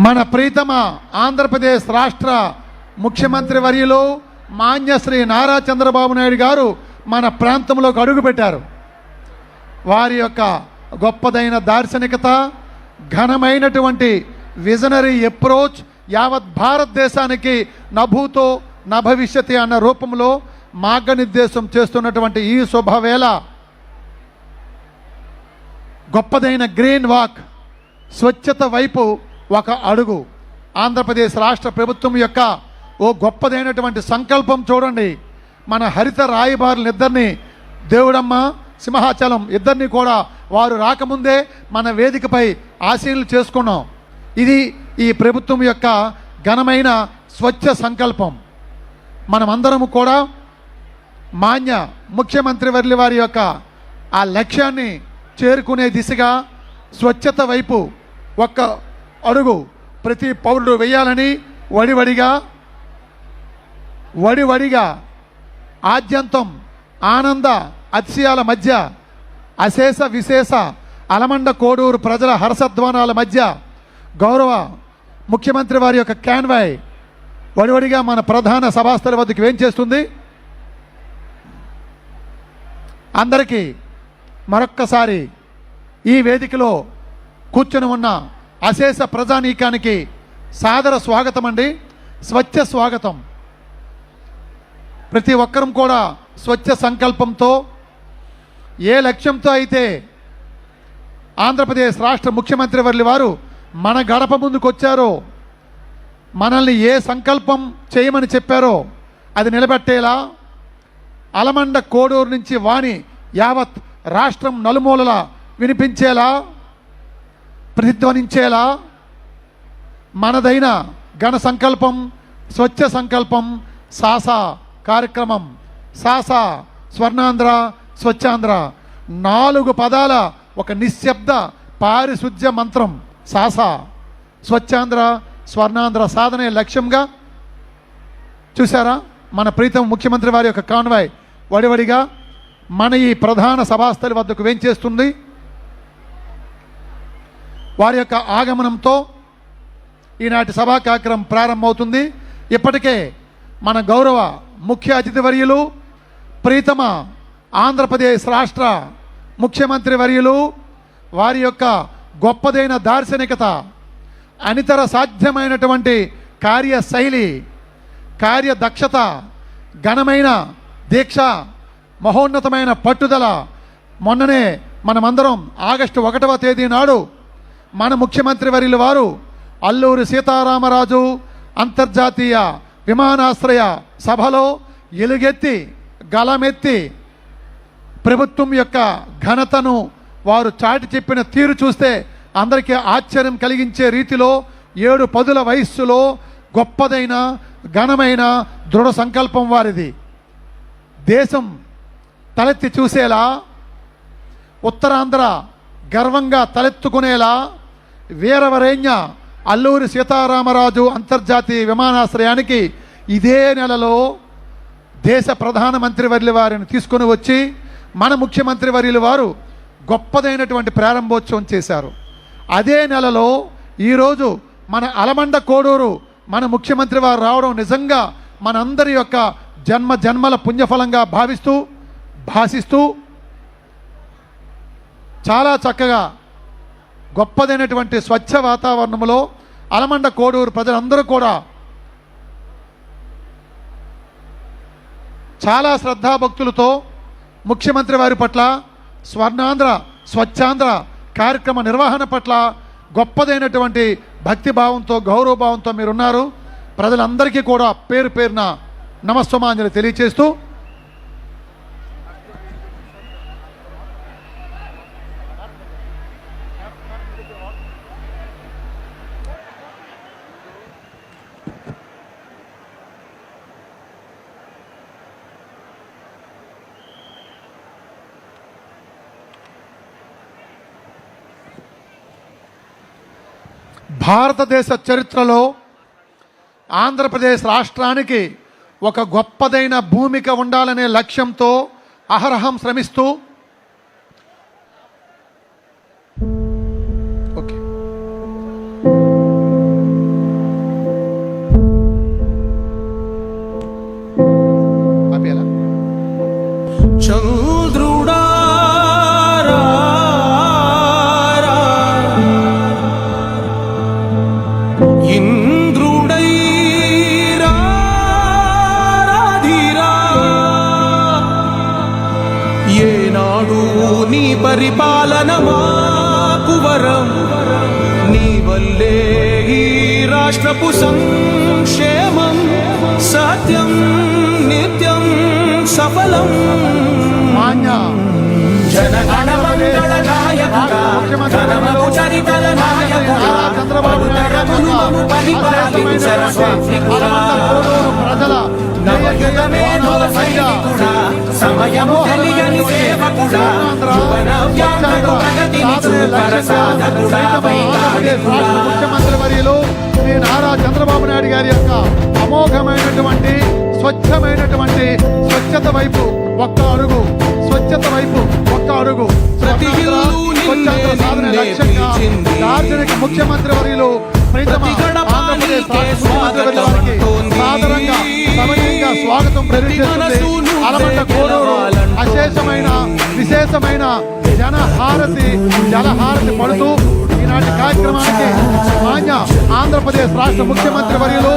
మన ప్రీతమ ఆంధ్రప్రదేశ్ రాష్ట్ర ముఖ్యమంత్రి వర్యులు మాన్యశ్రీ నారా చంద్రబాబు నాయుడు గారు మన ప్రాంతంలోకి అడుగుపెట్టారు. వారి యొక్క గొప్పదైన దార్శనికత, ఘనమైనటువంటి విజనరీ అప్రోచ్ యావత్ భారతదేశానికి నభూతో నభవిష్యతి అన్న రూపంలో మార్గనిర్దేశం చేస్తున్నటువంటి ఈ శుభవేళ గొప్పదైన గ్రీన్ వాక్, స్వచ్ఛత వైపు ఒక అడుగు. ఆంధ్రప్రదేశ్ రాష్ట్ర ప్రభుత్వం యొక్క ఓ గొప్పదైనటువంటి సంకల్పం చూడండి. మన హరిత రాయబారులిద్దరినీ, దేవుడమ్మ సింహాచలం ఇద్దరిని కూడా వారు రాకముందే మన వేదికపై ఆశీనులు చేసుకున్నాం. ఇది ఈ ప్రభుత్వం యొక్క ఘనమైన స్వచ్ఛ సంకల్పం. మనమందరము కూడా మాన్య ముఖ్యమంత్రి వర్యుల వారి యొక్క ఆ లక్ష్యాన్ని చేరుకునే దిశగా స్వచ్ఛత వైపు ఒక్క అడుగు ప్రతి పౌరుడు వేయాలని వడివడిగా ఆద్యంతం ఆనంద అతిశయాల మధ్య, అశేష విశేష అలమండ కోడూరు ప్రజల హర్షధ్వానాల మధ్య గౌరవ ముఖ్యమంత్రి వారి యొక్క క్యాన్వాయ్ వడివడిగా మన ప్రధాన సభాస్థలి వద్దకు వేంచేస్తుంది. అందరికీ మరొక్కసారి ఈ వేదికలో కూర్చొని ఉన్న అశేష ప్రజానీకానికి సాదర స్వాగతం అండి, స్వచ్ఛ స్వాగతం. ప్రతి ఒక్కరం కూడా స్వచ్ఛ సంకల్పంతో, ఏ లక్ష్యంతో అయితే ఆంధ్రప్రదేశ్ రాష్ట్ర ముఖ్యమంత్రి వర్యుల వారు మన గడప ముందుకు వచ్చారో, మనల్ని ఏ సంకల్పం చేయమని చెప్పారో అది నిలబెట్టేలా, అలమండ కోడూరు నుంచి వాణి యావత్ రాష్ట్రం నలుమూలల వినిపించేలా, ప్రతిధ్వనించేలా మనదైన ఘన సంకల్పం, స్వచ్ఛ సంకల్పం, సాసా కార్యక్రమం. సాసా స్వర్ణాంధ్ర, స్వచ్ఛాంధ్ర 4 పదాల ఒక నిశ్శబ్ద పారిశుద్ధ్య మంత్రం. సాసా స్వచ్ఛాంధ్ర స్వర్ణాంధ్ర సాధనే లక్ష్యంగా చూసారా మన ప్రీతం ముఖ్యమంత్రి వారి యొక్క కాన్వాయ్ వడివడిగా మన ఈ ప్రధాన సభాస్థలి వద్దకు వేంచేస్తుంది. వారి యొక్క ఆగమనంతో ఈనాటి సభా కార్యక్రమం ప్రారంభమవుతుంది. ఇప్పటికే మన గౌరవ ముఖ్య అతిథి వర్యులు, ప్రీతమ ఆంధ్రప్రదేశ్ రాష్ట్ర ముఖ్యమంత్రి వర్యులు వారి యొక్క గొప్పదైన దార్శనికత, అనితర సాధ్యమైనటువంటి కార్యశైలి, కార్యదక్షత, ఘనమైన దీక్ష, మహోన్నతమైన పట్టుదల. మొన్ననే మనమందరం ఆగస్టు 1వ తేదీ నాడు మన ముఖ్యమంత్రి వర్యుల వారు అల్లూరి సీతారామరాజు అంతర్జాతీయ విమానాశ్రయ సభలో ఎలుగెత్తి గలమెత్తి ప్రభుత్వం యొక్క ఘనతను వారు చాటి చెప్పిన తీరు చూస్తే అందరికీ ఆశ్చర్యం కలిగించే రీతిలో 7 పదుల వయస్సులో గొప్పదైన ఘనమైన దృఢ సంకల్పం వారిది. దేశం తలెత్తి చూసేలా, ఉత్తరాంధ్ర గర్వంగా తలెత్తుకునేలా వీరవరేణ్య అల్లూరి సీతారామరాజు అంతర్జాతీయ విమానాశ్రయానికి ఇదే నెలలో దేశ ప్రధానమంత్రి వర్యుల వారిని తీసుకొని వచ్చి మన ముఖ్యమంత్రి వర్యుల వారు గొప్పదైనటువంటి ప్రారంభోత్సవం చేశారు. అదే నెలలో ఈరోజు మన అలమండ కోడూరు మన ముఖ్యమంత్రి వారు రావడం నిజంగా మనందరి యొక్క జన్మల పుణ్యఫలంగా భాషిస్తూ చాలా చక్కగా గొప్పదైనటువంటి స్వచ్ఛ వాతావరణంలో అలమండ కోడూరు ప్రజలందరూ కూడా చాలా శ్రద్ధాభక్తులతో ముఖ్యమంత్రి వారి పట్ల, స్వర్ణాంధ్ర స్వచ్ఛాంధ్ర కార్యక్రమ నిర్వహణ పట్ల గొప్పదైనటువంటి భక్తిభావంతో, గౌరవభావంతో మీరున్నారు. ప్రజలందరికీ కూడా పేరు పేరున నమస్సుమాంజలి తెలియచేస్తూ భారతదేశ చరిత్రలో ఆంధ్రప్రదేశ్ రాష్ట్రానికి ఒక గొప్పదైన భూమిక ఉండాలనే లక్ష్యంతో అహరహం శ్రమిస్తూ చంద్రుడా ఇంద్రుడై రాధిరా ఏనాడు నీ పరిపాలన మాకు వరం నీ వల్లే ఈ రాష్ట్రపు సంక్షేమం సత్యం నిత్యం సఫలం మాన్య జనగణ మంగళ నాయకుడా ఘనమగు చరితల నాయకుడా చంద్రబాబు నాయుడు పరిపాలించర స్వామికుడా ప్రజల సమయము తెలియని సేవకుడా ముఖ్యమంత్రి వర్యులు శ్రీ నారా చంద్రబాబు నాయుడు గారి యొక్క అమోఘమైనటువంటి స్వచ్ఛమైనటువంటి స్వచ్ఛత వైపు ఒక్క అడుగు స్వచ్ఛత వైపు ఒక్క అడుగు స్వచ్ఛంద సాధన లక్ష్యంగా దార్శనిక ముఖ్యమంత్రి వర్యులు ప్రీతమ ఆంధ్రప్రదేశ్ రాష్ట్ర ముఖ్యమంత్రి వారికి సాదరంగా సమయంగా స్వాగతం ప్రకటిస్తుంది. అలమండ కోడూరు అశేషమైన విశేషమైన జలహారతి పడుతూ ఈనాటి కార్యక్రమానికి మాన్య ఆంధ్రప్రదేశ్ రాష్ట్ర ముఖ్యమంత్రి వర్యులు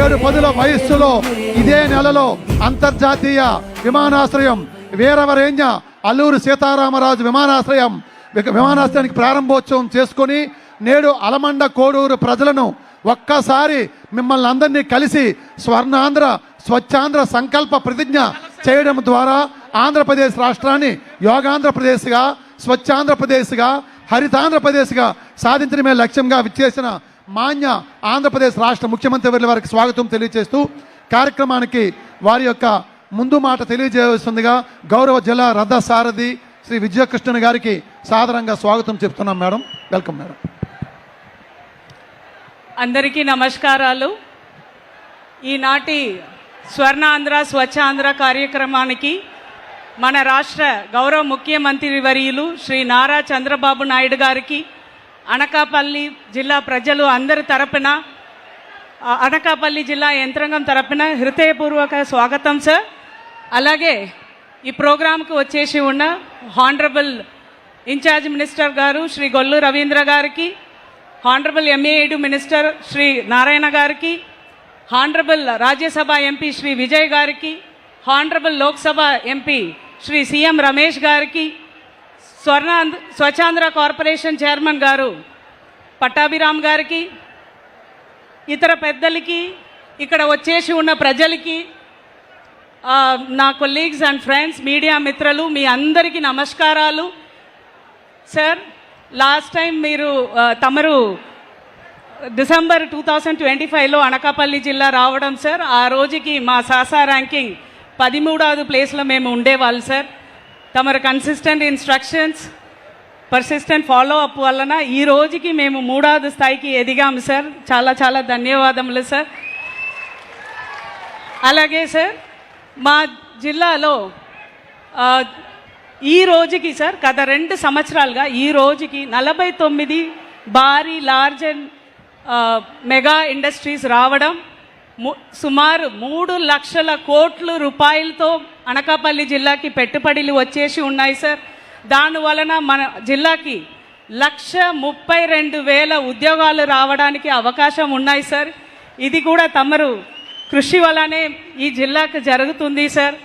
7 పదుల వయస్సులో ఇదే నెలలో అంతర్జాతీయ విమానాశ్రయం వీరవరేణ్య అల్లూరు సీతారామరాజు విమానాశ్రయానికి ప్రారంభోత్సవం చేసుకొని నేడు అలమండ కోడూరు ప్రజలను ఒక్కసారి మిమ్మల్ని అందరినీ కలిసి స్వర్ణాంధ్ర స్వచ్ఛాంధ్ర సంకల్ప ప్రతిజ్ఞ చేయడం ద్వారా ఆంధ్రప్రదేశ్ రాష్ట్రాన్ని యోగాంధ్రప్రదేశ్గా స్వచ్ఛాంధ్రప్రదేశ్గా హరితాంధ్రప్రదేశ్గా సాధించడమే లక్ష్యంగా విచ్చేసిన మాన్య ఆంధ్రప్రదేశ్ రాష్ట్ర ముఖ్యమంత్రి వర్యుల వారికి స్వాగతం తెలియజేస్తూ కార్యక్రమానికి వారి యొక్క ముందు మాట తెలియజేస్తుందిగా గౌరవ జిల్లా రథ సారథి శ్రీ విజయకృష్ణన్ గారికి సాదరంగా స్వాగతం చెప్తున్నాం. Madam, welcome madam. అందరికీ నమస్కారాలు. ఈనాటి స్వర్ణాంధ్ర స్వచ్ఛాంధ్ర కార్యక్రమానికి మన రాష్ట్ర గౌరవ ముఖ్యమంత్రి వర్యులు శ్రీ నారా చంద్రబాబు నాయుడు గారికి అనకాపల్లి జిల్లా ప్రజలు అందరి తరపున అనకాపల్లి జిల్లా యంత్రాంగం తరపున హృదయపూర్వక స్వాగతం సార్. అలాగే ఈ ప్రోగ్రాంకు వచ్చేసి ఉన్న హానరబుల్ ఇన్ఛార్జ్ మినిస్టర్ గారు శ్రీ గొల్లు రవీంద్ర గారికి, honourable MA minister Shri Narayana గారికి, హానరబుల్ రాజ్యసభ ఎంపీ శ్రీ విజయ్ గారికి, honourable Lok Sabha MP Shri CM Ramesh గారికి, స్వచ్ఛాంధ్ర కార్పొరేషన్ చైర్మన్ గారు పట్టాభిరామ్ గారికి, ఇతర పెద్దలకి, ఇక్కడ వచ్చేసి ఉన్న ప్రజలకి, నా కొలీగ్స్ అండ్ ఫ్రెండ్స్, మీడియా మిత్రులు, మీ అందరికీ నమస్కారాలు. సార్, లాస్ట్ టైం తమరు డిసెంబర్ 2025లో అనకాపల్లి జిల్లా రావడం సార్. ఆ రోజుకి మా సాసా ర్యాంకింగ్ 13వ ప్లేస్లో మేము ఉండేవాళ్ళు సార్. తమరు consistent instructions, persistent follow up వలన ఈ రోజుకి మేము 3వ స్థాయికి ఎదిగాము సార్. చాలా చాలా ధన్యవాదములు సార్. అలాగే సార్, మా జిల్లాలో ఈ రోజుకి సార్ గత 2 సంవత్సరాలుగా ఈ రోజుకి 49 భారీ లార్జ్ అండ్ మెగా ఇండస్ట్రీస్ రావడం, సుమారు 3 లక్షల కోట్ల రూపాయలతో అనకాపల్లి జిల్లాకి పెట్టుబడులు వచ్చేసి ఉన్నాయి సార్. దానివలన మన జిల్లాకి 132,000 ఉద్యోగాలు రావడానికి అవకాశం ఉన్నాయి సార్. ఇది కూడా తమరు కృషి వల్లనే ఈ జిల్లాకు జరుగుతుంది సార్.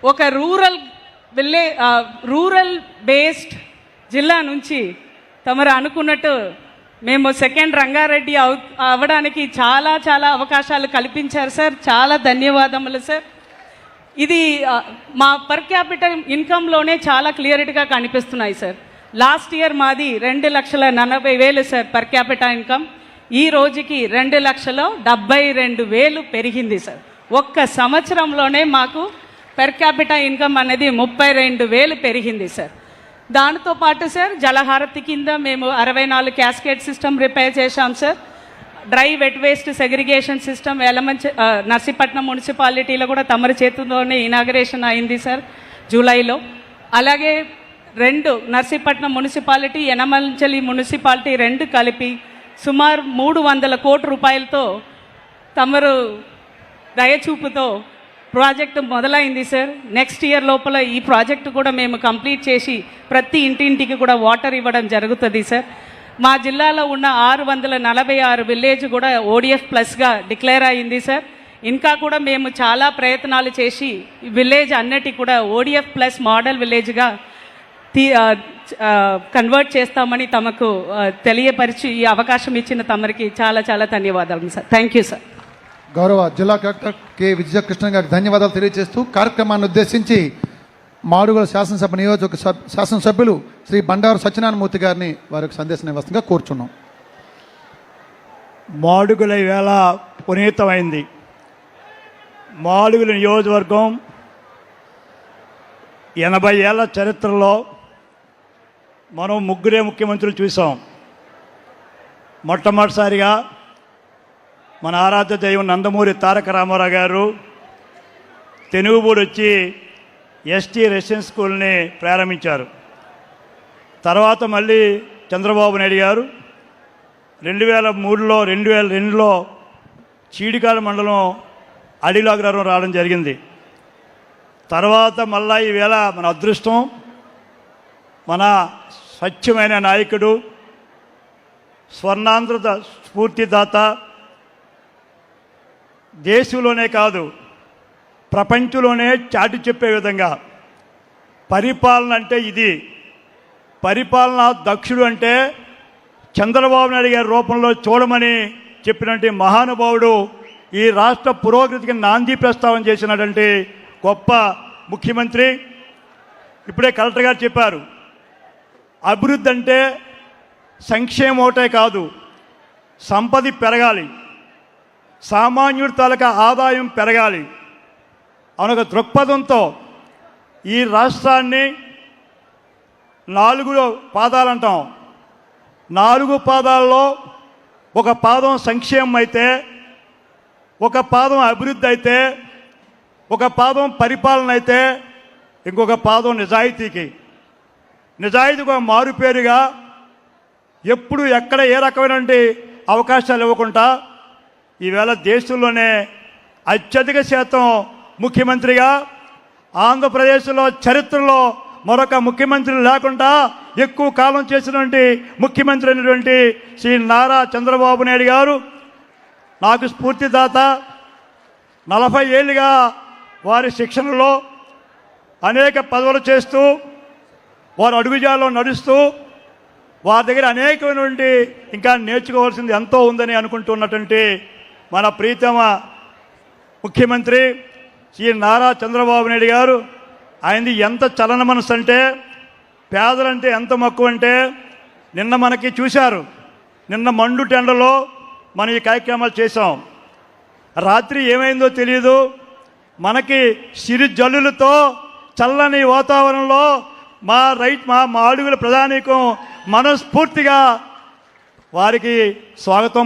ఒక రూరల్ బేస్డ్ జిల్లా నుంచి తమరు అనుకున్నట్టు మేము సెకండ్ రంగారెడ్డి అవ్వడానికి చాలా చాలా అవకాశాలు కల్పించారు సార్. చాలా ధన్యవాదములు సార్. ఇది మా పర్ క్యాపిటల్ ఇన్కంలోనే చాలా క్లియర్గా కనిపిస్తున్నాయి సార్. లాస్ట్ ఇయర్ మాది 2,40,000 సార్ పర్ క్యాపిటల్ ఇన్కమ్. ఈ రోజుకి 2,72,000 పెరిగింది సార్. ఒక్క సంవత్సరంలోనే మాకు పర్ క్యాపిటల్ ఇన్కమ్ అనేది 32,000 పెరిగింది సార్. దానితో పాటు సార్ జలహారతి కింద మేము 64 క్యాస్కేడ్ సిస్టమ్ రిపేర్ చేశాం sir. Dry wet waste segregation system Narsipatnam మున్సిపాలిటీలో కూడా తమరి చేతుల్లోనే ఇనాగరేషన్ అయింది సార్ జూలైలో. అలాగే 2 నర్సీపట్నం మున్సిపాలిటీ, యనమలచలి మున్సిపాలిటీ 2 కలిపి సుమారు 300 కోట్ల రూపాయలతో తమరు దయచూపుతో ప్రాజెక్టు మొదలైంది సార్. నెక్స్ట్ ఇయర్ లోపల ఈ ప్రాజెక్టు కూడా మేము కంప్లీట్ చేసి ప్రతి ఇంటింటికి కూడా వాటర్ ఇవ్వడం జరుగుతుంది సార్. మా జిల్లాలో ఉన్న 646 విలేజ్ కూడా ఓడిఎఫ్ ప్లస్గా డిక్లేర్ అయింది సార్. ఇంకా కూడా మేము చాలా ప్రయత్నాలు చేసి విలేజ్ అన్నిటి కూడా ఓడిఎఫ్ ప్లస్ మోడల్ విలేజ్గా కన్వర్ట్ చేస్తామని తమకు తెలియపరిచి ఈ అవకాశం ఇచ్చిన తమరికి చాలా చాలా ధన్యవాదాలు సార్. Thank you sir. గౌరవ జిల్లా కలెక్టర్ కె విజయకృష్ణ గారికి ధన్యవాదాలు తెలియజేస్తూ కార్యక్రమాన్ని ఉద్దేశించి మాడుగుల శాసనసభ నియోజక శాసనసభ్యులు శ్రీ బండారు సత్యనారాయణమూర్తి గారిని వారికి సందేశం ఇవ్వగా కోరుచున్నాం. మాడుగుల వేళ పునీతమైంది. మాడుగుల నియోజకవర్గం 80 ఏళ్ల చరిత్రలో మనం ముగ్గురే ముఖ్యమంత్రులు చూసాం. మొట్టమొదటిసారిగా మన ఆరాధ్య దైవం నందమూరి తారక రామారావు గారు తెనుగుబూడి వచ్చి ఎస్టీ రెసిడెన్స్ స్కూల్ని ప్రారంభించారు. తర్వాత మళ్ళీ చంద్రబాబు నాయుడు గారు 2003లో 2002లో చీడికాల మండలం అడిలాగ్రహం రావడం జరిగింది. తర్వాత మళ్ళా ఈవేళ మన అదృష్టం, మన స్వచ్ఛమైన నాయకుడు, స్వర్ణాంధ్ర స్ఫూర్తిదాత, దేశంలోనే కాదు ప్రపంచంలోనే చాటి చెప్పే విధంగా పరిపాలన అంటే ఇది, పరిపాలన దక్షుడు అంటే చంద్రబాబు నాయుడు గారి రూపంలో చూడమని చెప్పినటువంటి మహానుభావుడు ఈ రాష్ట్ర పురోగతికి నాంది ప్రస్తావన చేసినటువంటి గొప్ప ముఖ్యమంత్రి. ఇప్పుడే కలెక్టర్ గారు చెప్పారు, అభివృద్ధి అంటే సంక్షేమం ఒకటే కాదు, సంపద పెరగాలి, సామాన్యుడి తాలూకా ఆదాయం పెరగాలి అనొక దృక్పథంతో ఈ రాష్ట్రాన్ని 4 పాదాలు అంటాం. 4 పాదాల్లో ఒక పాదం సంక్షేమం అయితే, ఒక పాదం అభివృద్ధి అయితే, ఒక పాదం పరిపాలన అయితే, ఇంకొక పాదం నిజాయితీకి. నిజాయితీకి ఒక మారుపేరుగా ఎప్పుడు ఎక్కడ ఏ రకమైనటువంటి అవకాశాలు ఇవ్వకుండా ఈవేళ దేశంలోనే అత్యధిక శాతం ముఖ్యమంత్రిగా, ఆంధ్రప్రదేశ్లో చరిత్రలో మరొక ముఖ్యమంత్రి లేకుండా ఎక్కువ కాలం చేసినటువంటి ముఖ్యమంత్రి అయినటువంటి శ్రీ నారా చంద్రబాబు నాయుడు గారు నాకు స్ఫూర్తిదాత. 40 ఏళ్ళుగా వారి శిక్షణలో అనేక పదవులు చేస్తూ, వారు అడుగుజాల్లో నడుస్తూ, వారి దగ్గర అనేకమైనటువంటి ఇంకా నేర్చుకోవాల్సింది ఎంతో ఉందని అనుకుంటున్నటువంటి మన ప్రీతమ ముఖ్యమంత్రి శ్రీ నారా చంద్రబాబు నాయుడు గారు, ఆయనది ఎంత చలన మనసు అంటే, పేదలంటే ఎంత మక్కువ అంటే, నిన్న మనకి చూశారు, నిన్న మండు టెండలో మనం ఈ కార్యక్రమాలు చేసాం. రాత్రి ఏమైందో తెలియదు, మనకి సిరి జల్లులతో చల్లని వాతావరణంలో మా అడుగుల ప్రధానికం మనస్ఫూర్తిగా వారికి స్వాగతం